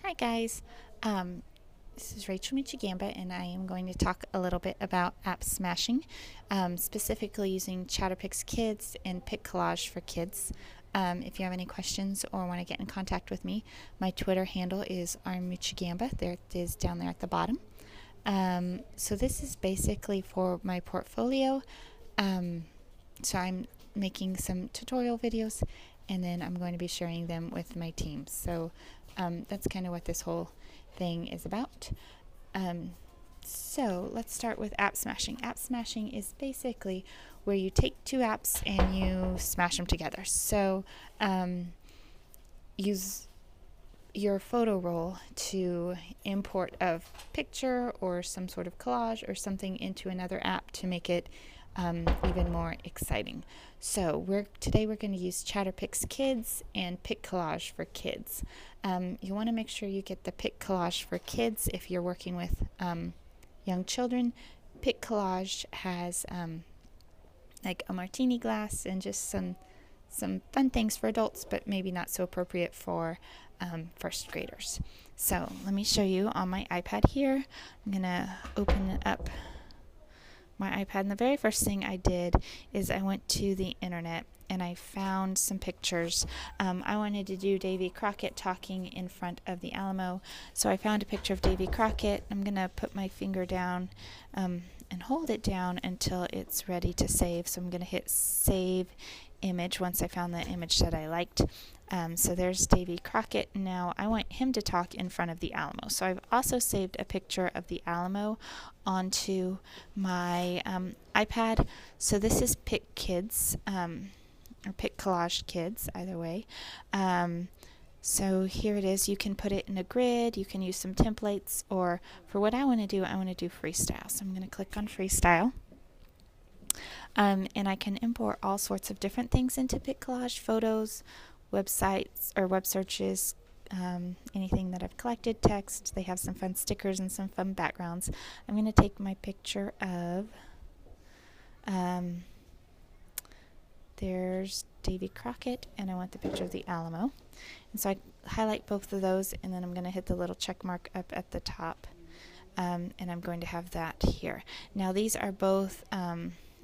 Hi guys, this is Rachel Michigamba, and I am going to talk a little bit about app smashing, specifically using ChatterPix Kids and PicCollage for Kids. If you have any questions or want to get in contact with me, my Twitter handle is rmichigamba. There it is down there at the bottom. So this is basically for my portfolio. So I'm making some tutorial videos, and then I'm going to be sharing them with my team. So that's kind of what this whole thing is about. So let's start with app smashing. App smashing is basically where you take two apps and you smash them together. So use your photo roll to import a picture or some sort of collage or something into another app to make it even more exciting. So today we're going to use ChatterPix Kids and PicCollage for Kids. You want to make sure you get the PicCollage for Kids if you're working with young children. PicCollage has like a martini glass and just some fun things for adults, but maybe not so appropriate for first graders. So let me show you on my iPad here. I'm going to open up my iPad, and the very first thing I did is I went to the internet and I found some pictures. I wanted to do Davy Crockett talking in front of the Alamo, so I found a picture of Davy Crockett. I'm going to put my finger down and hold it down until it's ready to save. So I'm going to hit save image once I found the image that I liked. So there's Davy Crockett. Now I want him to talk in front of the Alamo. So I've also saved a picture of the Alamo onto my iPad. So this is Pic Kids, or PicCollage Kids, either way. So here it is. You can put it in a grid, you can use some templates, or for what I want to do freestyle. So I'm going to click on freestyle. And I can import all sorts of different things into PicCollage: photos, websites or web searches, anything that I've collected, text. They have some fun stickers and some fun backgrounds. I'm going to take my picture of, there's Davy Crockett, and I want the picture of the Alamo. And so I highlight both of those, and then I'm going to hit the little check mark up at the top, and I'm going to have that here. Now these are both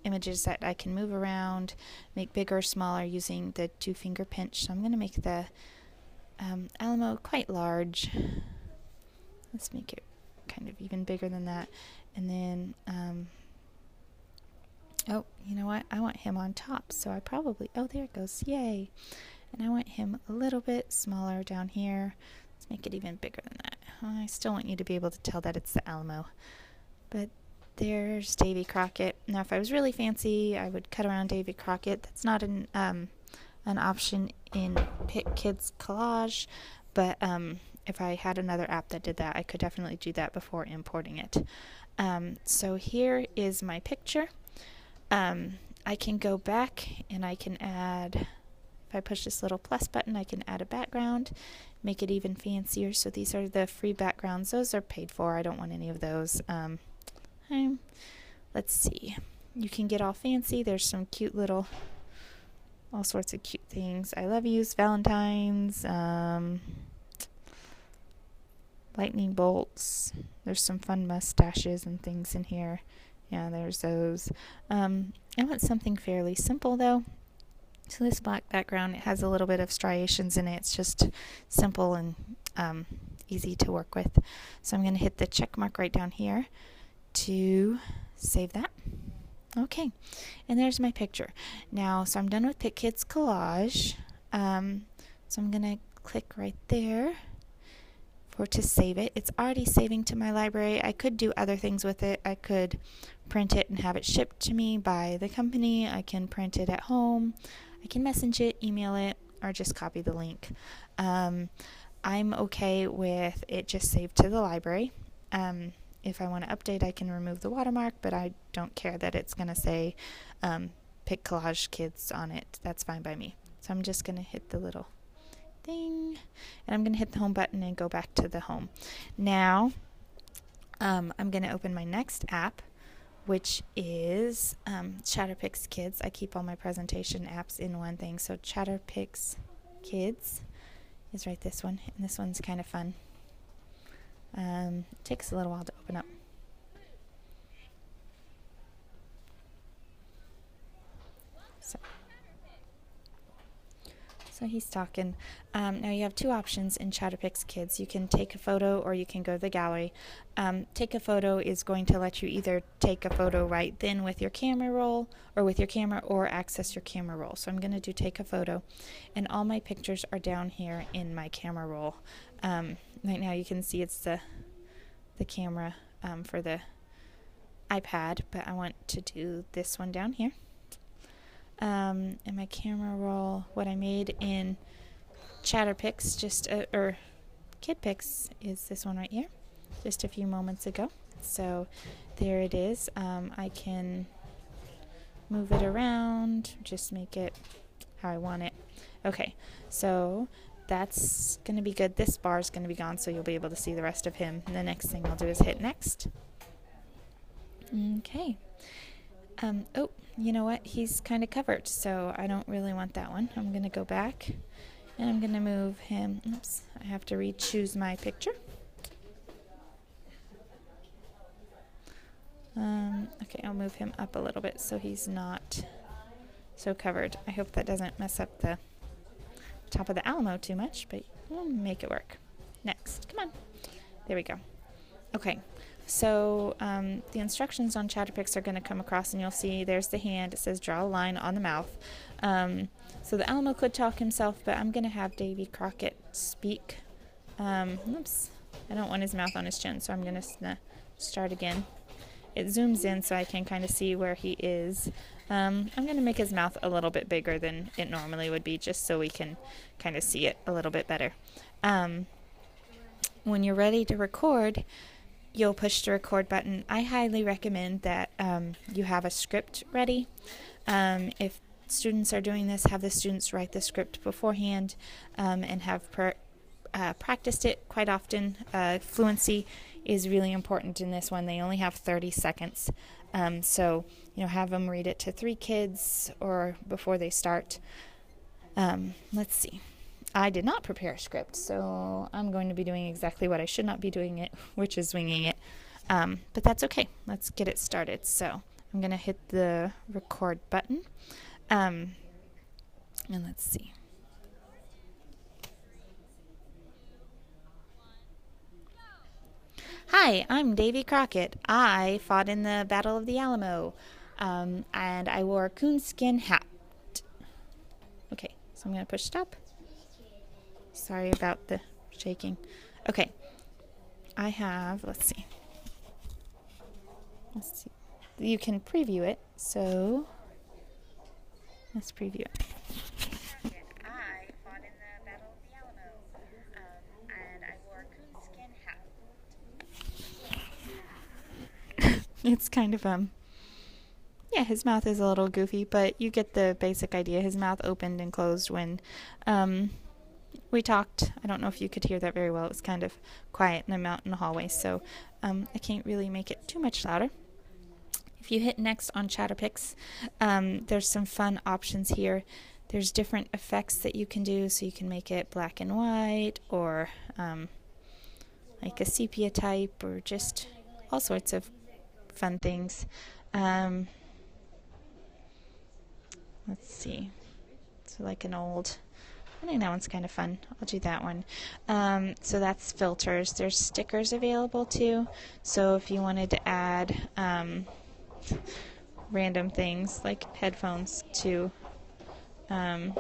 images that I can move around, make bigger or smaller using the two-finger pinch. So I'm going to make the Alamo quite large. Let's make it kind of even bigger than that. And then, oh, you know what? I want him on top. So I probably, oh, there it goes. Yay. And I want him a little bit smaller down here. Let's make it even bigger than that. I still want you to be able to tell that it's the Alamo. But there's Davy Crockett. Now, if I was really fancy, I would cut around Davy Crockett. That's not an option in Pic Kids Collage, but if I had another app that did that, I could definitely do that before importing it. So here is my picture. I can go back and I can add, if I push this little plus button, I can add a background, make it even fancier. So these are the free backgrounds. Those are paid for. I don't want any of those. Let's see. You can get all fancy. There's some cute little, all sorts of cute things. I love yous, Valentine's, lightning bolts. There's some fun mustaches and things in here. Yeah, there's those. I want something fairly simple though. So this black background, it has a little bit of striations in it. It's just simple and easy to work with. So I'm going to hit the check mark right down here to save that. Okay, and there's my picture. Now, so I'm done with Pic Kids Collage. So I'm going to click right there to save it. It's already saving to my library. I could do other things with it. I could print it and have it shipped to me by the company. I can print it at home. I can message it, email it, or just copy the link. I'm okay with it just saved to the library. If I want to update, I can remove the watermark, but I don't care that it's going to say PicCollage Kids on it. That's fine by me. So I'm just going to hit the little thing, and I'm going to hit the home button and go back to the home. Now, I'm going to open my next app, which is ChatterPix Kids. I keep all my presentation apps in one thing. So ChatterPix Kids is right this one, and this one's kind of fun. It takes a little while to open up. So he's talking. Now you have two options in ChatterPix Kids. You can take a photo or you can go to the gallery. Take a photo is going to let you either take a photo right then with your camera roll or with your camera or access your camera roll. So I'm going to do take a photo. And all my pictures are down here in my camera roll. Right now you can see it's the camera for the iPad, but I want to do this one down here. In my camera roll, what I made in ChatterPix, or KidPix, is this one right here, just a few moments ago. So there it is. I can move it around, just make it how I want it. Okay, so that's going to be good. This bar is going to be gone, so you'll be able to see the rest of him. And the next thing I'll do is hit next. Okay. Oh, you know what? He's kind of covered, so I don't really want that one. I'm going to go back, and I'm going to move him. Oops, I have to re-choose my picture. Okay, I'll move him up a little bit so he's not so covered. I hope that doesn't mess up the top of the Alamo too much, but we'll make it work. Next, come on. There we go. Okay. So the instructions on ChatterPix are going to come across, and you'll see there's the hand. It says draw a line on the mouth. So the Alamo could talk himself, but I'm going to have Davy Crockett speak. Oops, I don't want his mouth on his chin, so I'm going to start again. It zooms in so I can kind of see where he is. I'm going to make his mouth a little bit bigger than it normally would be, just so we can kind of see it a little bit better. When you're ready to record, you'll push the record button. I highly recommend that you have a script ready. If students are doing this, have the students write the script beforehand and have practiced it quite often. Fluency is really important in this one. They only have 30 seconds. So, have them read it to 3 kids or before they start. Let's see. I did not prepare a script, so I'm going to be doing exactly what I should not be doing it, which is winging it. But that's okay. Let's get it started. So I'm going to hit the record button. And let's see. Hi, I'm Davy Crockett. I fought in the Battle of the Alamo, and I wore a coonskin hat. Okay, so I'm going to push stop. Sorry about the shaking. Okay, I have, let's see. You can preview it, so let's preview it. I fought in the Battle of the Alamo, and I wore a coonskin hat. It's kind of, yeah, his mouth is a little goofy, but you get the basic idea. His mouth opened and closed when, we talked. I don't know if you could hear that very well. It was kind of quiet and I'm out in the hallway, so I can't really make it too much louder. If you hit next on ChatterPix, there's some fun options here. There's different effects that you can do, so you can make it black and white or like a sepia type or just all sorts of fun things. Let's see. So like an old... I think that one's kind of fun. I'll do that one. So that's filters. There's stickers available too. So if you wanted to add random things like headphones to our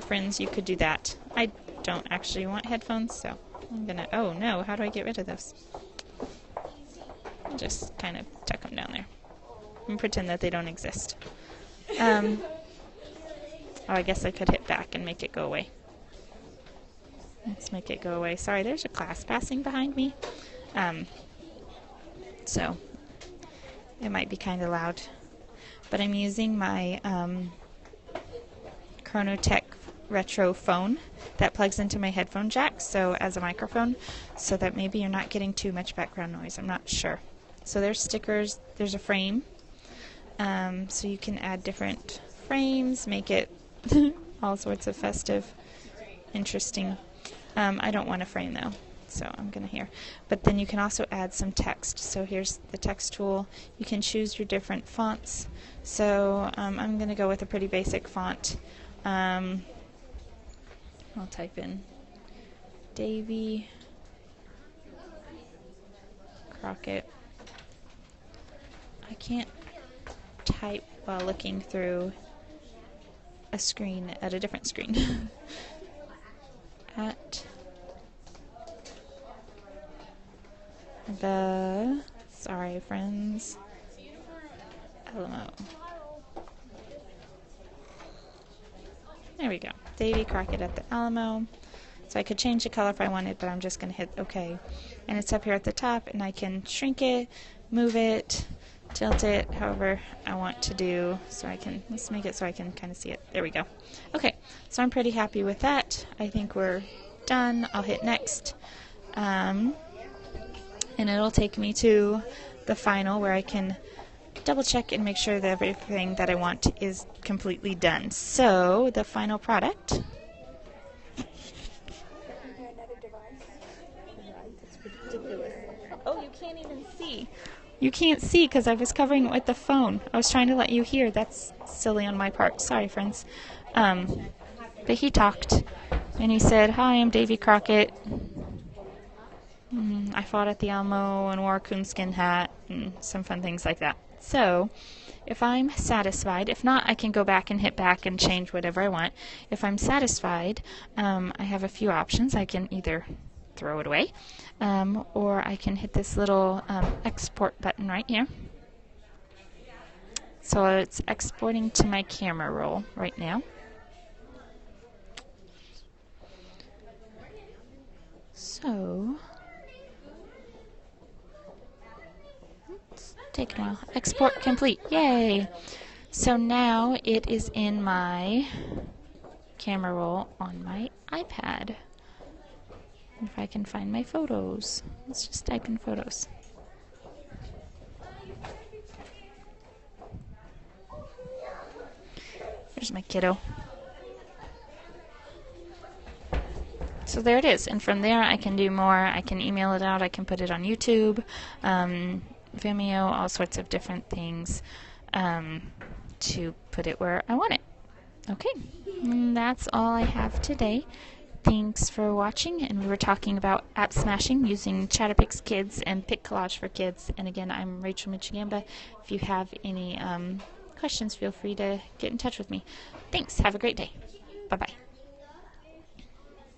friends, you could do that. I don't actually want headphones, so I'm gonna. Oh no! How do I get rid of those? I'll just kind of tuck them down there and pretend that they don't exist. Oh, I guess I could hit back and make it go away. Let's make it go away. Sorry, there's a class passing behind me. So it might be kind of loud. But I'm using my Chronotech Retro phone that plugs into my headphone jack so as a microphone, so that maybe you're not getting too much background noise. I'm not sure. So there's stickers. There's a frame. So you can add different frames, make it all sorts of festive, interesting. I don't want a frame though. So I'm going to here. But then you can also add some text. So here's the text tool. You can choose your different fonts. So I'm going to go with a pretty basic font. I'll type in Davy Crockett. I can't type while looking through a screen at a different screen. At the, sorry friends, Alamo. There we go. Davy Crockett at the Alamo. So I could change the color if I wanted, but I'm just going to hit OK. And it's up here at the top, and I can shrink it, move it, tilt it, however I want to do. So I can, let's make it so I can kind of see it. There we go. Okay, so I'm pretty happy with that. I think we're done. I'll hit next. And it'll take me to the final where I can double check and make sure that everything that I want is completely done. So the final product. Oh, you can't even see. You can't see because I was covering it with the phone. I was trying to let you hear. That's silly on my part. Sorry, friends. But he talked, and he said, "Hi, I'm Davy Crockett. I fought at the Alamo and wore a coonskin hat," and some fun things like that. So, if I'm satisfied, if not, I can go back and hit back and change whatever I want. If I'm satisfied, I have a few options. I can either throw it away, or I can hit this little export button right here. So it's exporting to my camera roll right now. So, it's taking a while. Export complete. Yay! So now it is in my camera roll on my iPad. If I can find my photos. Let's just type in photos. There's my kiddo. So there it is, and from there I can do more. I can email it out, I can put it on YouTube, Vimeo, all sorts of different things to put it where I want it. Okay, and that's all I have today. Thanks for watching, and we were talking about app smashing using ChatterPix Kids and PicCollage for Kids. And again, I'm Rachel Michigamba. If you have any questions, feel free to get in touch with me. Thanks. Have a great day. Bye-bye.